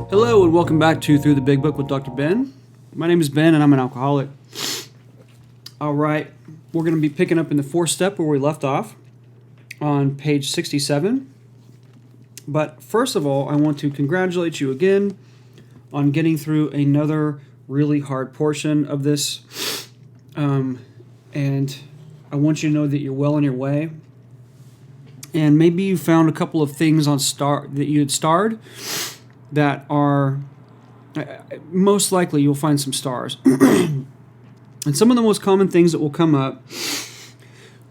Hello and welcome back to Through the Big Book with Dr. Ben. My name is Ben and I'm an alcoholic. All right, we're going to be picking up in the fourth step where we left off on page 67. But first of all, I want to congratulate you again on getting through another really hard portion of this. And I want you to know that you're well on your way. And maybe you found a couple of things on that you had starred that are, most likely you'll find some stars. And some of the most common things that will come up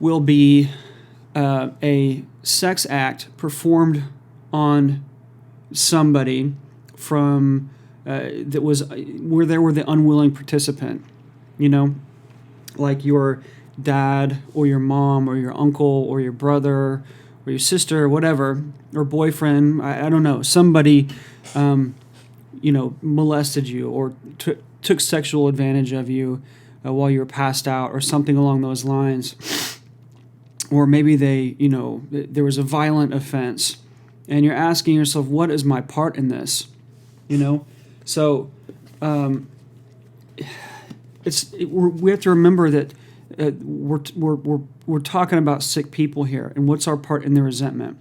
will be a sex act performed on somebody from that was where they were the unwilling participant, like your dad or your mom or your uncle or your brother or your sister or whatever, or boyfriend, I don't know, somebody, molested you or took sexual advantage of you while you were passed out or something along those lines. Or maybe there was a violent offense and you're asking yourself, what is my part in this? So we have to remember that we're talking about sick people here, and what's our part in the resentment?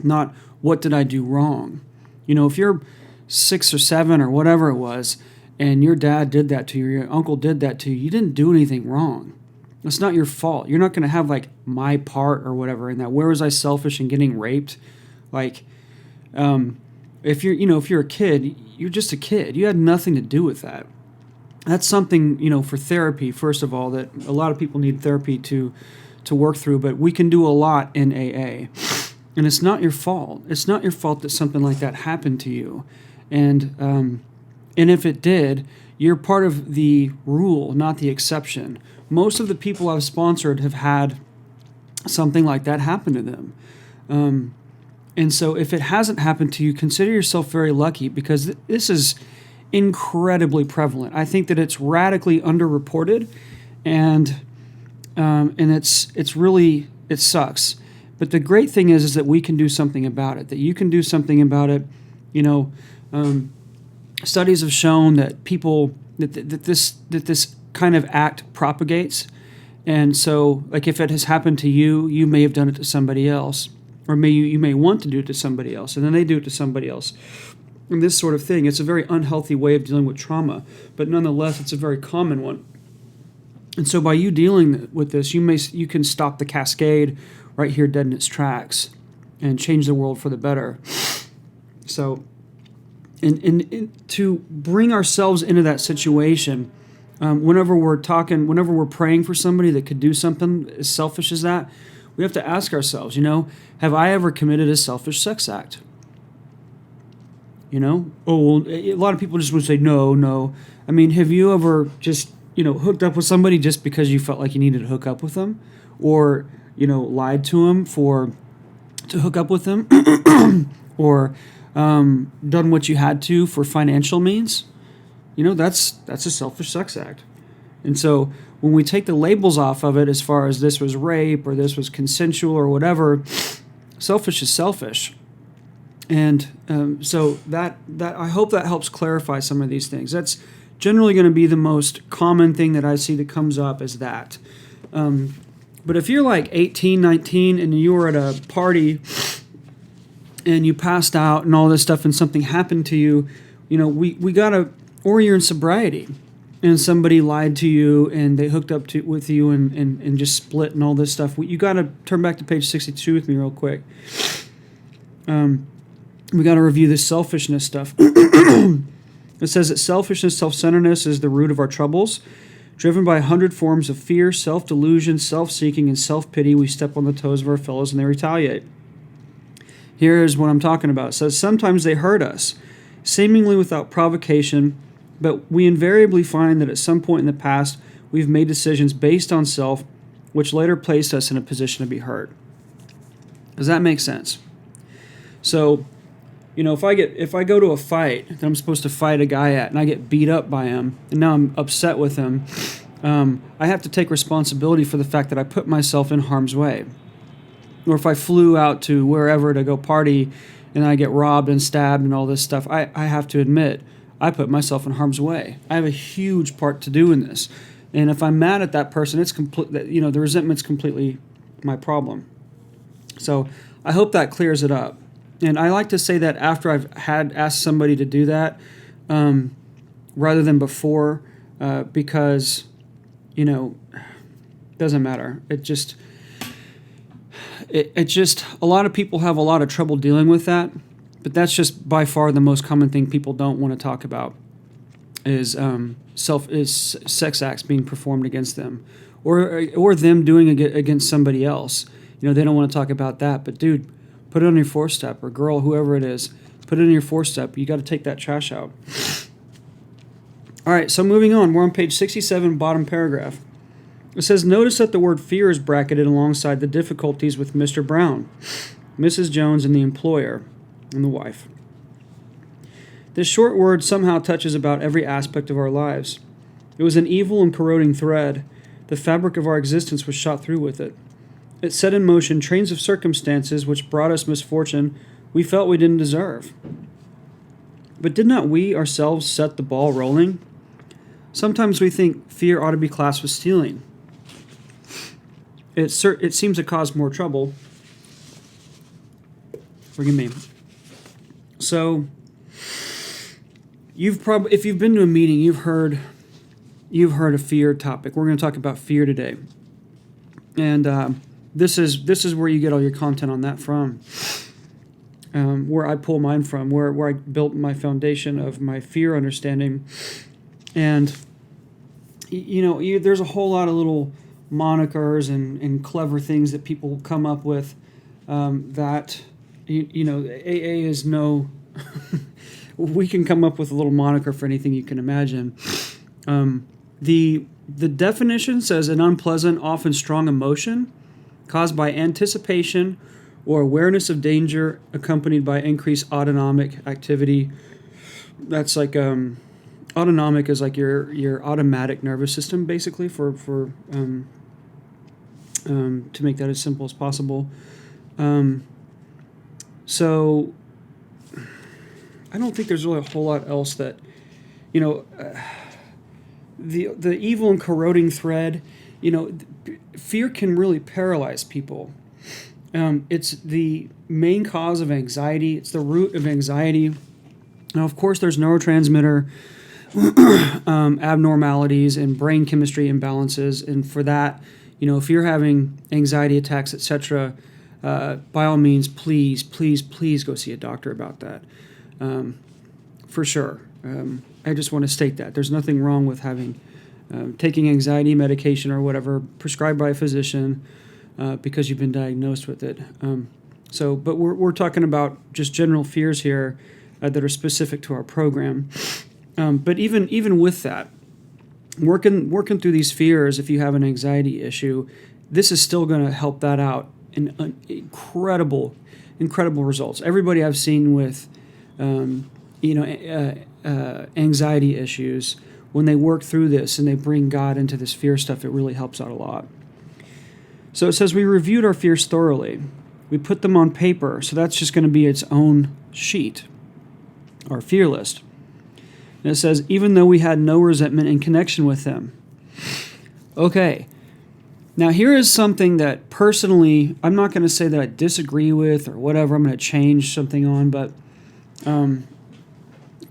Not what did I do wrong? If you're 6 or 7 or whatever it was, and your dad did that to you, or your uncle did that to you, you didn't do anything wrong. It's not your fault. You're not going to have like my part or whatever in that. Where was I selfish in getting raped? Like, if you're a kid, you're just a kid. You had nothing to do with that. That's something, for therapy, first of all, that a lot of people need therapy to work through, but we can do a lot in AA. And it's not your fault. It's not your fault that something like that happened to you. And if it did, you're part of the rule, not the exception. Most of the people I've sponsored have had something like that happen to them. And so if it hasn't happened to you, consider yourself very lucky, because this is incredibly prevalent. I think that it's radically underreported, and it's really, it sucks. But the great thing is that we can do something about it, that you can do something about it. Studies have shown that people, that this kind of act propagates. And so, like, if it has happened to you, you may have done it to somebody else, or you may want to do it to somebody else, and then they do it to somebody else. And this sort of thing, it's a very unhealthy way of dealing with trauma, but nonetheless, it's a very common one. And so by you dealing with this, you can stop the cascade right here dead in its tracks and change the world for the better. So, and to bring ourselves into that situation, whenever we're praying for somebody that could do something as selfish as that, we have to ask ourselves, have I ever committed a selfish sex act? A lot of people just would say, no. I mean, have you ever just, hooked up with somebody just because you felt like you needed to hook up with them? Or, lied to them to hook up with them? Or done what you had to for financial means? That's a selfish sex act. And so when we take the labels off of it, as far as this was rape or this was consensual or whatever, selfish is selfish. And so that I hope that helps clarify some of these things. That's generally going to be the most common thing that I see that comes up is that. But if you're like 18, 19, and you were at a party and you passed out and all this stuff and something happened to you, we got to, or you're in sobriety and somebody lied to you and they hooked up with you and just split and all this stuff. You got to turn back to page 62 with me real quick. We got to review this selfishness stuff. It says that selfishness, self-centeredness is the root of our troubles. Driven by 100 forms of fear, self-delusion, self-seeking, and self-pity, we step on the toes of our fellows and they retaliate. Here is what I'm talking about. It says, sometimes they hurt us, seemingly without provocation, but we invariably find that at some point in the past, we've made decisions based on self, which later placed us in a position to be hurt. Does that make sense? So, if I go to a fight that I'm supposed to fight a guy at and I get beat up by him and now I'm upset with him, I have to take responsibility for the fact that I put myself in harm's way. or if I flew out to wherever to go party and I get robbed and stabbed and all this stuff, I have to admit, I put myself in harm's way. I have a huge part to do in this. And if I'm mad at that person, it's complete. You know, the resentment's completely my problem. So I hope that clears it up. And I like to say that after I've had asked somebody to do that, rather than before, because, you know, doesn't matter. It just a lot of people have a lot of trouble dealing with that. But that's just by far the most common thing people don't want to talk about is sex acts being performed against them, or them doing it against somebody else. You know, they don't want to talk about that. But dude, put it on your four-step, or girl, whoever it is, put it on your four-step. You got to take that trash out. All right, so moving on. We're on page 67, bottom paragraph. It says, notice that the word fear is bracketed alongside the difficulties with Mr. Brown, Mrs. Jones, and the employer, and the wife. This short word somehow touches about every aspect of our lives. It was an evil and corroding thread. The fabric of our existence was shot through with it. It set in motion trains of circumstances which brought us misfortune we felt we didn't deserve. But did not we ourselves set the ball rolling? Sometimes we think fear ought to be classed with stealing. It seems to cause more trouble. Forgive me. So, if you've been to a meeting, you've heard a fear topic. We're going to talk about fear today, and this is where you get all your content on that from. Where I pull mine from, where I built my foundation of my fear understanding, and there's a whole lot of little monikers and clever things that people come up with that AA is no. We can come up with a little moniker for anything you can imagine. The definition says an unpleasant, often strong emotion caused by anticipation or awareness of danger accompanied by increased autonomic activity. That's like autonomic is like your automatic nervous system, basically, for to make that as simple as possible. So I don't think there's really a whole lot else that, the evil and corroding thread, fear can really paralyze people. It's the main cause of anxiety. It's the root of anxiety. Now, of course, there's neurotransmitter abnormalities and brain chemistry imbalances. And for that, if you're having anxiety attacks, etc., by all means, please go see a doctor about that. For sure. I just want to state that. There's nothing wrong with having taking anxiety medication or whatever prescribed by a physician because you've been diagnosed with it. But we're talking about just general fears here that are specific to our program. But even with that, working through these fears, if you have an anxiety issue, this is still going to help that out in incredible results. Everybody I've seen with anxiety issues, when they work through this and they bring God into this fear stuff, it really helps out a lot. So it says we reviewed our fears thoroughly. We put them on paper, so that's just going to be its own sheet, our fear list. And it says, even though we had no resentment in connection with them. Okay. Now, here is something that personally, I'm not going to say that I disagree with or whatever. I'm going to change something on, but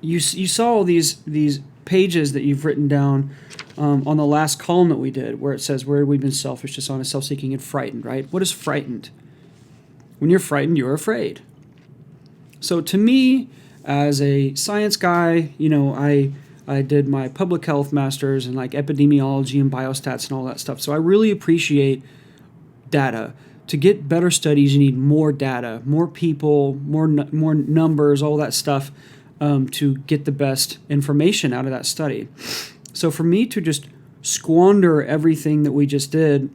you saw all these pages that you've written down on the last column that we did, where it says where we've been selfish, dishonest, self-seeking, and frightened, right? What is frightened? When you're frightened, you're afraid. So to me, as a science guy, I did my public health masters and like epidemiology and biostats and all that stuff. So I really appreciate data. To get better studies, you need more data, more people, more numbers, all that stuff to get the best information out of that study. So for me to just squander everything that we just did,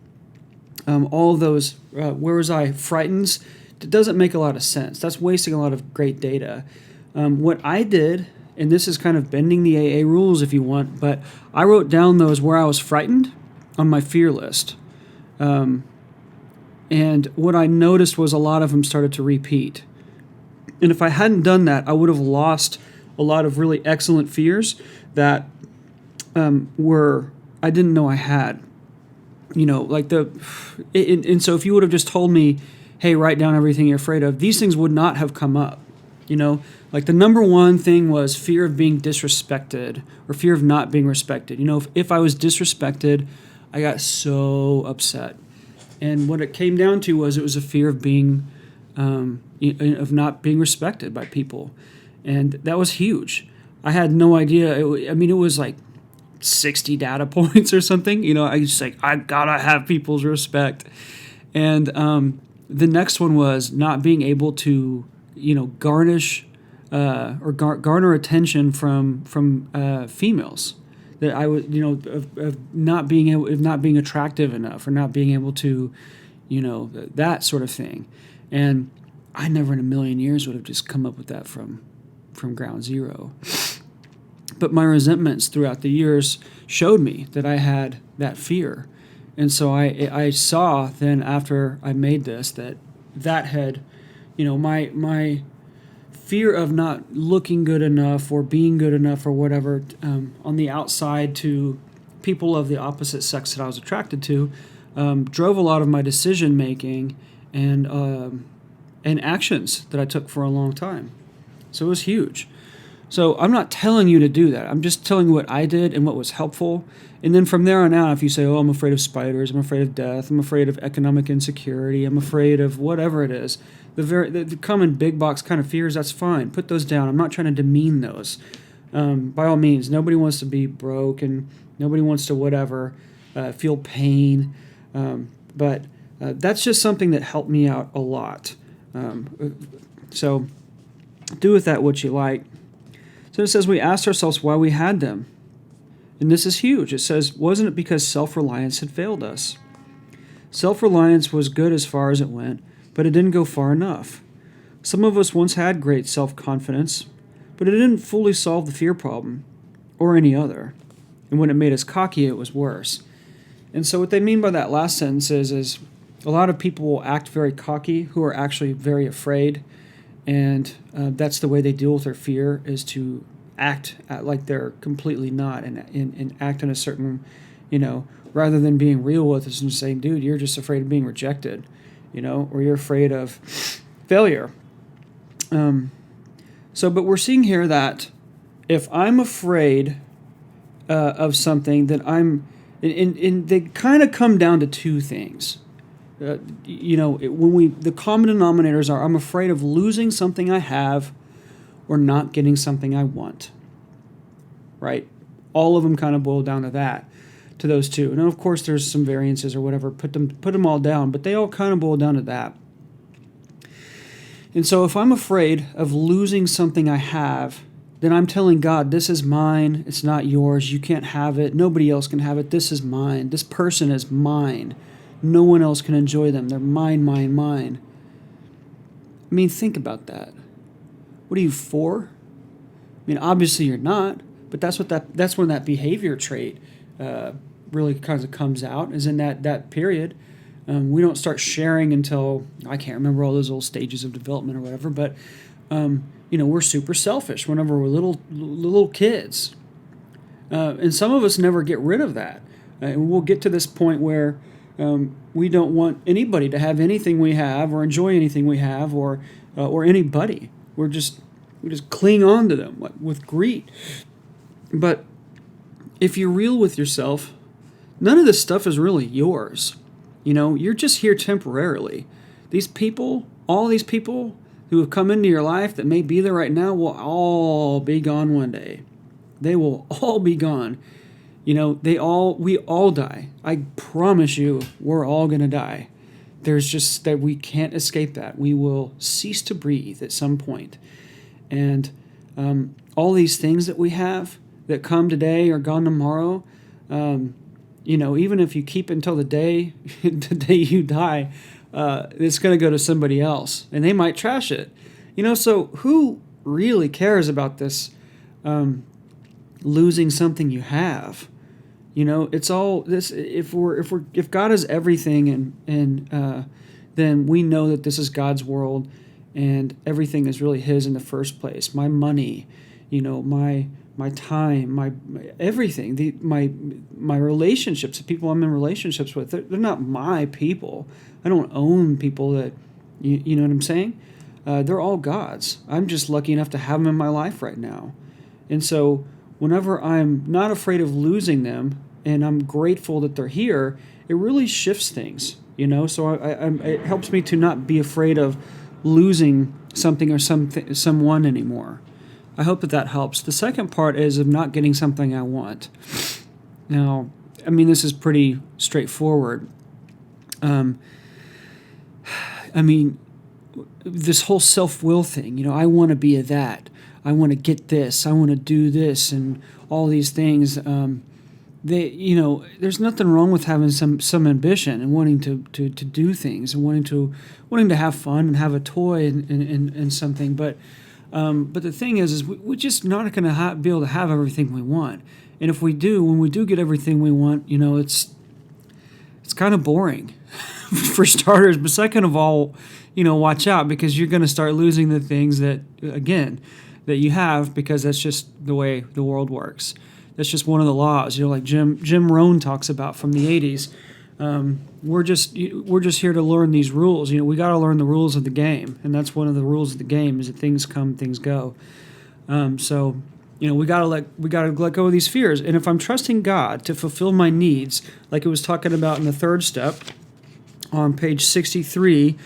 all of those, where was I, frightened, it doesn't make a lot of sense. That's wasting a lot of great data. What I did, and this is kind of bending the AA rules if you want, but I wrote down those where I was frightened on my fear list. And what I noticed was a lot of them started to repeat. And if I hadn't done that, I would have lost a lot of really excellent fears that were I didn't know I had. And so if you would have just told me, hey, write down everything you're afraid of, these things would not have come up. Like the number one thing was fear of being disrespected or fear of not being respected. If I was disrespected, I got so upset. And what it came down to was it was a fear of being, of not being respected by people. And that was huge. I had no idea. It was like 60 data points or something. I just I gotta have people's respect. And the next one was not being able to, garnish or garner attention from females. That I would, of not being attractive enough, or not being able to, that sort of thing. And I never in a million years would have just come up with that from ground zero. But my resentments throughout the years showed me that I had that fear. And so I saw then after I made this that had, my fear of not looking good enough or being good enough or whatever on the outside to people of the opposite sex that I was attracted to drove a lot of my decision making and actions that I took for a long time. So it was huge. So I'm not telling you to do that. I'm just telling you what I did and what was helpful. And then from there on out, if you say, oh, I'm afraid of spiders, I'm afraid of death, I'm afraid of economic insecurity, I'm afraid of whatever it is, the common big box kind of fears, that's fine. Put those down. I'm not trying to demean those. By all means, nobody wants to be broke and nobody wants to whatever, feel pain. But that's just something that helped me out a lot. So do with that what you like. So it says we asked ourselves why we had them. And this is huge. It says, wasn't it because self-reliance had failed us? Self-reliance was good as far as it went, but it didn't go far enough. Some of us once had great self-confidence, but it didn't fully solve the fear problem, or any other. And when it made us cocky, it was worse. And so what they mean by that last sentence is a lot of people will act very cocky who are actually very afraid. And that's the way they deal with their fear, is to act like they're completely not and act in a certain, rather than being real with us and saying, dude, you're just afraid of being rejected, or you're afraid of failure. But we're seeing here that if I'm afraid of something, that and they kind of come down to two things. The common denominators are, I'm afraid of losing something I have or not getting something I want, right? All of them kind of boil down to those two. And of course there's some variances or whatever, put them all down, but they all kind of boil down to that. And so if I'm afraid of losing something I have, then I'm telling God, this is mine, it's not yours, you can't have it, nobody else can have it, this is mine, this person is mine. No one else can enjoy them. They're mine, mine, mine. I mean, think about that. What are you for? I mean, obviously you're not, but that's when that behavior trait really kind of comes out, is in that period. We don't start sharing until, I can't remember all those old stages of development or whatever, but we're super selfish whenever we're little kids. And some of us never get rid of that. And we'll get to this point where we don't want anybody to have anything we have or enjoy anything we have or anybody. We just cling on to them with greed. But if you're real with yourself, none of this stuff is really yours. You're just here temporarily. All these people who have come into your life that may be there right now will all be gone one day. They will all be gone. We all die. I promise you, we're all going to die. There's just that we can't escape that. We will cease to breathe at some point. And all these things that we have that come today are gone tomorrow, even if you keep until the day you die, it's going to go to somebody else. And they might trash it. So who really cares about this losing something you have? It's all this. If God is everything, and then we know that this is God's world and everything is really His in the first place. My money, my time, my everything, my relationships, the people I'm in relationships with, they're not my people. I don't own people that, you know what I'm saying? They're all God's. I'm just lucky enough to have them in my life right now. And so whenever I'm not afraid of losing them and I'm grateful that they're here, it really shifts things, So it helps me to not be afraid of losing something or someone anymore. I hope that helps. The second part is of not getting something I want. Now, this is pretty straightforward. This whole self-will thing, I want to be a that. I want to get this. I want to do this and all these things. There's nothing wrong with having some ambition and wanting to do things and wanting to have fun and have a toy and something. But the thing is we're just not going to be able to have everything we want. And if we do, when we do get everything we want, it's kind of boring for starters. But second of all, watch out, because you're going to start losing the things that you have, because that's just the way the world works. That's just one of the laws, like Jim Rohn talks about from the 80s. We're just here to learn these rules. We got to learn the rules of the game, and that's one of the rules of the game, is that things come, things go. So we got to let go of these fears. And if I'm trusting God to fulfill my needs, like it was talking about in the third step on page 63,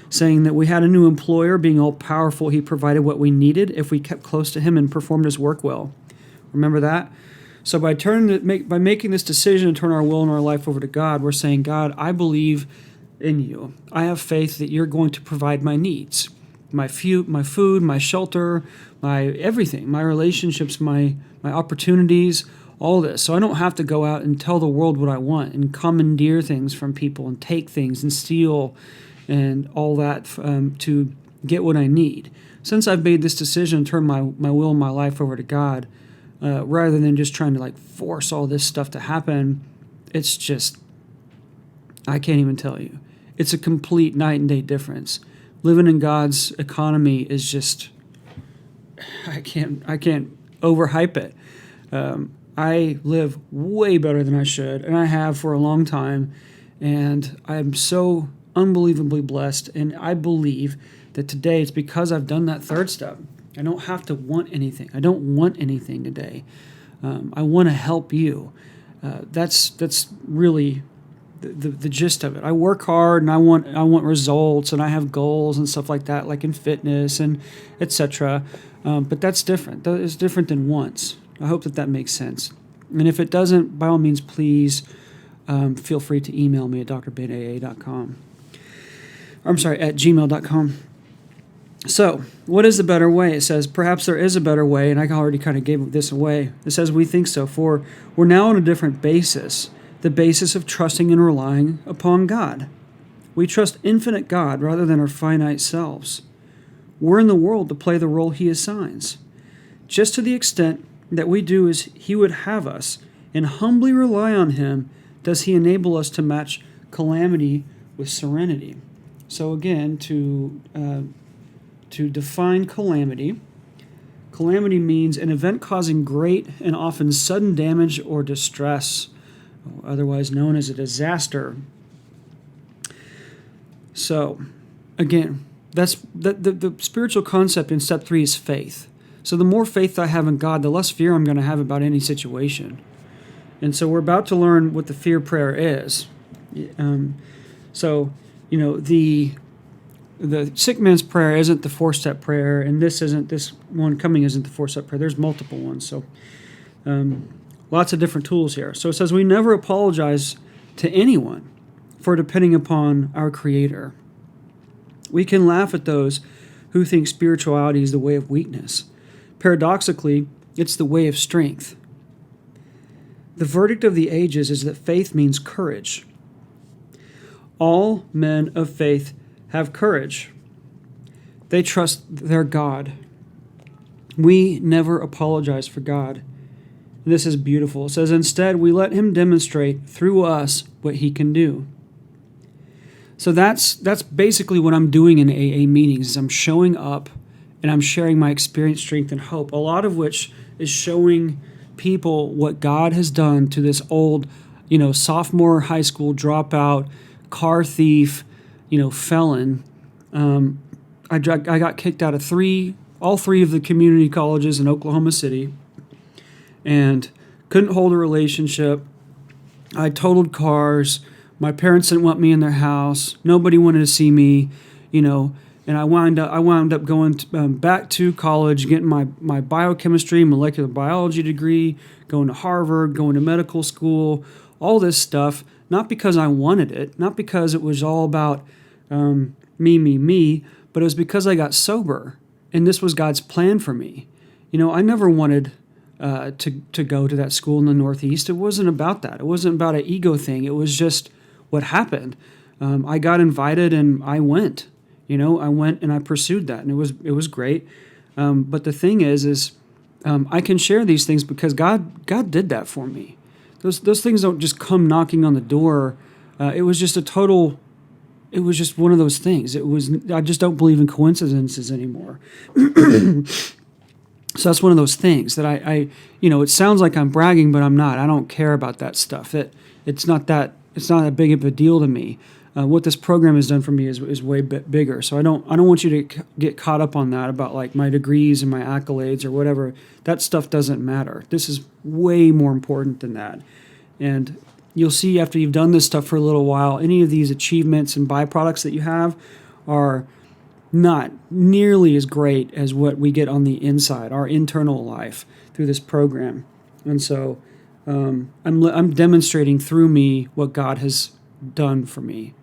saying that we had a new employer, being all powerful, He provided what we needed if we kept close to Him and performed His work well. Remember that? So by making this decision to turn our will and our life over to God, we're saying, God, I believe in You. I have faith that You're going to provide my needs, my food, my shelter, my everything, my relationships, my opportunities, all this. So I don't have to go out and tell the world what I want and commandeer things from people and take things and steal and all that to get what I need. Since I've made this decision to turn my will and my life over to God, rather than just trying to force all this stuff to happen, it's just, I can't even tell you. It's a complete night and day difference. Living in God's economy is just, I can't overhype it. I live way better than I should, and I have for a long time, and I'm so unbelievably blessed, and I believe that today it's because I've done that third step. I don't have to want anything. I don't want anything today. I want to help you. That's really the gist of it. I work hard and I want results, and I have goals and stuff like that, like in fitness and etc. But that's different. That is different than wants. I hope that makes sense. And if it doesn't, by all means, please feel free to email me at drbenaa.com. I'm sorry, at gmail.com. So, what is the better way? It says, perhaps there is a better way, and I already kind of gave this away. It says, we think so, for we're now on a different basis, the basis of trusting and relying upon God. We trust infinite God rather than our finite selves. We're in the world to play the role He assigns. Just to the extent that we do as He would have us and humbly rely on Him, does He enable us to match calamity with serenity. So again, to define calamity means an event causing great and often sudden damage or distress, otherwise known as a disaster. So, again, that's the spiritual concept in step 3 is faith. So the more faith I have in God, the less fear I'm going to have about any situation. And so we're about to learn what the fear prayer is. The sick man's prayer isn't the 4-step prayer, and this one coming isn't the 4-step prayer. There's multiple ones, so lots of different tools here. So it says we never apologize to anyone for depending upon our Creator. We can laugh at those who think spirituality is the way of weakness. Paradoxically, it's the way of strength. The verdict of the ages is that faith means courage. All men of faith have courage. They trust their God. We never apologize for God. This is beautiful. It says, instead, we let Him demonstrate through us what He can do. So that's basically what I'm doing in AA meetings is I'm showing up and I'm sharing my experience, strength, and hope, a lot of which is showing people what God has done to this old, sophomore high school dropout, car thief, felon. I got kicked out of all three of the community colleges in Oklahoma City and couldn't hold a relationship. I totaled cars. My parents didn't want me in their house. Nobody wanted to see me, and I wound up going back to college, getting my biochemistry, molecular biology degree, going to Harvard, going to medical school, all this stuff, not because I wanted it, not because it was all about me, but it was because I got sober, and this was God's plan for me. I never wanted to go to that school in the Northeast. It wasn't about that. It wasn't about an ego thing. It was just what happened. I got invited and I went. I went and I pursued that, and it was great. But the thing is I can share these things because God did that for me. Those things don't just come knocking on the door. It was just one of those things. I just don't believe in coincidences anymore. So that's one of those things that I it sounds like I'm bragging, but I'm not. I don't care about that stuff. It's not that big of a deal to me. What this program has done for me is way bigger. So I don't want you to get caught up on that about like my degrees and my accolades or whatever. That stuff doesn't matter. This is way more important than that. And you'll see after you've done this stuff for a little while, any of these achievements and byproducts that you have are not nearly as great as what we get on the inside, our internal life through this program. And so I'm demonstrating through me what God has done for me,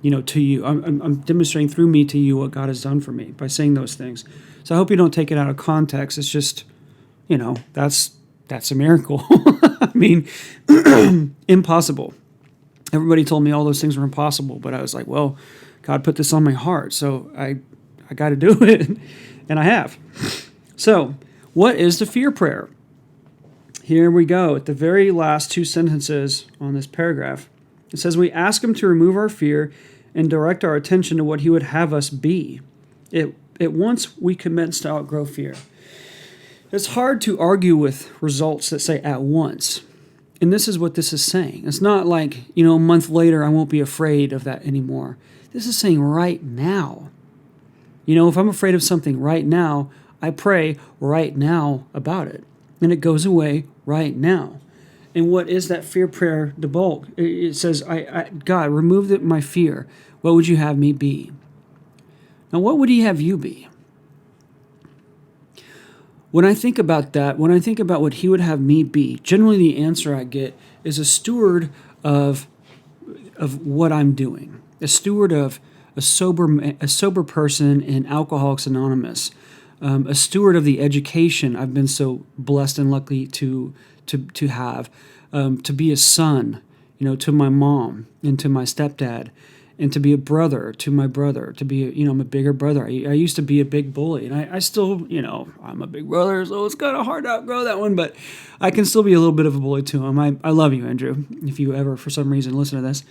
to you. I'm demonstrating through me to you what God has done for me by saying those things. So I hope you don't take it out of context. It's just, that's a miracle. I mean, impossible. Everybody told me all those things were impossible, but I was like, well, God put this on my heart, so I got to do it, and I have. So, what is the fear prayer? Here we go. At the very last two sentences on this paragraph, it says, we ask him to remove our fear and direct our attention to what he would have us be. At once we commence to outgrow fear. It's hard to argue with results that say at once. And this is what this is saying. It's not like, a month later I won't be afraid of that anymore. This is saying right now. If I'm afraid of something right now, I pray right now about it. And it goes away right now. And what is that fear prayer debulk? It says, God, remove my fear. What would you have me be? Now, what would he have you be? When I think about that, when I think about what he would have me be, generally the answer I get is a steward of what I'm doing, a steward of a sober person in Alcoholics Anonymous, a steward of the education I've been so blessed and lucky to have, to be a son, to my mom and to my stepdad, and to be a brother to my brother, to be, I'm a bigger brother. I used to be a big bully, and I still, I'm a big brother, so it's kind of hard to outgrow that one, but I can still be a little bit of a bully to him. I love you, Andrew, if you ever, for some reason, listen to this.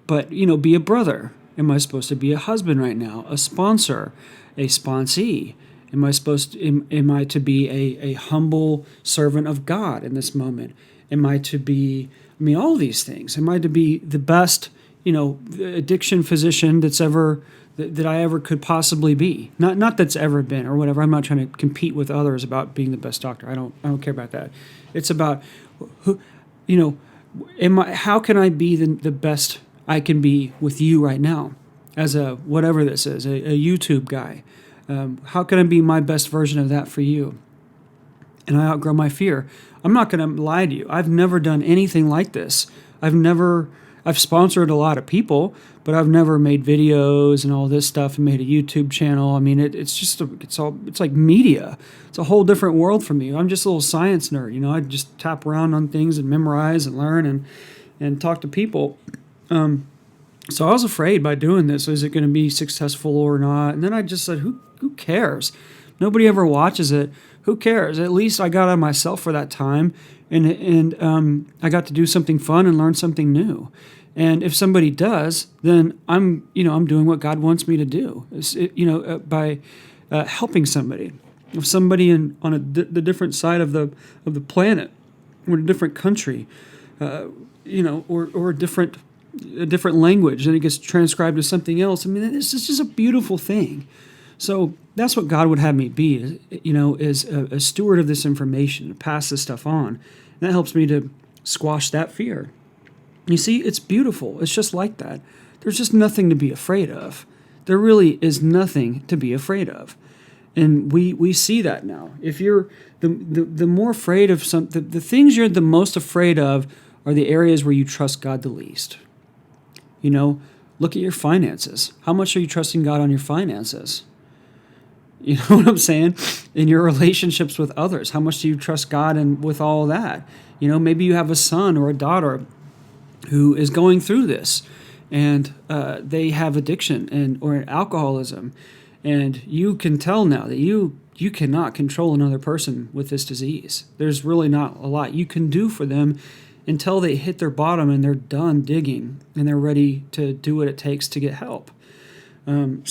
But, be a brother. Am I supposed to be a husband right now? A sponsor? A sponsee? Am I to be a humble servant of God in this moment? Am I to be, all these things? Am I to be the best, addiction physician that I ever could possibly be? Not that's ever been or whatever. I'm not trying to compete with others about being the best doctor. I don't care about that. It's about who, how can I be the best I can be with you right now as a whatever this is, a YouTube guy? How can I be my best version of that for you? And I outgrow my fear. I'm not going to lie to you. I've never done anything like this. I've sponsored a lot of people, but I've never made videos and all this stuff and made a YouTube channel. It's like media. It's a whole different world for me. I'm just a little science nerd. I just tap around on things and memorize and learn and talk to people. So I was afraid by doing this, is it going to be successful or not? And then I just said, who cares? Nobody ever watches it. Who cares? At least I got on myself for that time, and I got to do something fun and learn something new. And if somebody does, then I'm doing what God wants me to do. By helping somebody. If somebody on the different side of the planet, or a different country, or a different language, and it gets transcribed to something else. I mean, this is just a beautiful thing. So that's what God would have me be, is a steward of this information, to pass this stuff on. And that helps me to squash that fear. You see, it's beautiful. It's just like that. There's just nothing to be afraid of. There really is nothing to be afraid of. And we see that now. If you're the more afraid of the things you're the most afraid of are the areas where you trust God the least. Look at your finances. How much are you trusting God on your finances? You know what I'm saying? In your relationships with others, how much do you trust God and with all of that? Maybe you have a son or a daughter who is going through this, and they have addiction or alcoholism, and you can tell now that you cannot control another person with this disease. There's really not a lot you can do for them until they hit their bottom and they're done digging and they're ready to do what it takes to get help. But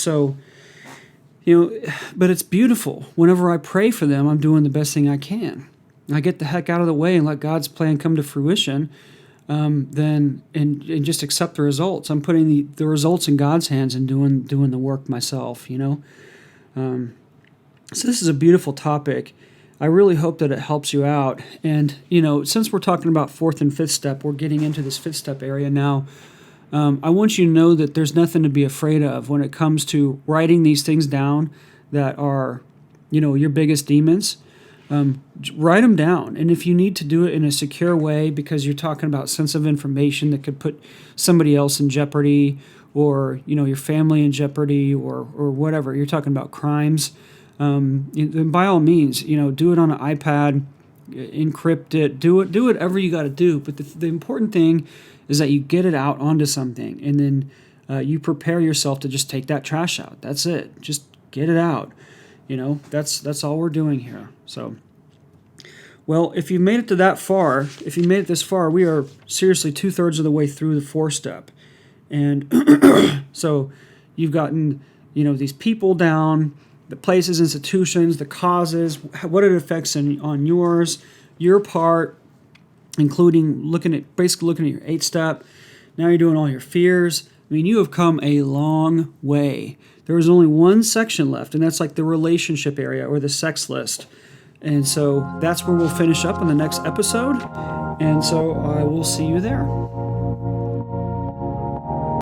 it's beautiful. Whenever I pray for them, I'm doing the best thing I can. I get the heck out of the way and let God's plan come to fruition. And just accept the results. I'm putting the results in God's hands and doing the work myself. So this is a beautiful topic. I really hope that it helps you out. And since we're talking about fourth and fifth step, we're getting into this fifth step area now. I want you to know that there's nothing to be afraid of when it comes to writing these things down that are, your biggest demons. Write them down. And if you need to do it in a secure way because you're talking about sensitive information that could put somebody else in jeopardy, or, your family in jeopardy, or whatever, you're talking about crimes, then by all means, do it on an iPad, encrypt it, do whatever you got to do. But the important thing is that you get it out onto something, and then you prepare yourself to just take that trash out. That's it. Just get it out. That's all we're doing here. So, well, if you made it this far, we are seriously 2/3 of the way through the 4th step. And so you've gotten, these people down, the places, institutions, the causes, what it affects on yours, your part, including looking at your 8th step. Now you're doing all your fears. I mean, you have come a long way. There is only one section left, and that's like the relationship area or the sex list. And so that's where we'll finish up in the next episode. And so I will see you there.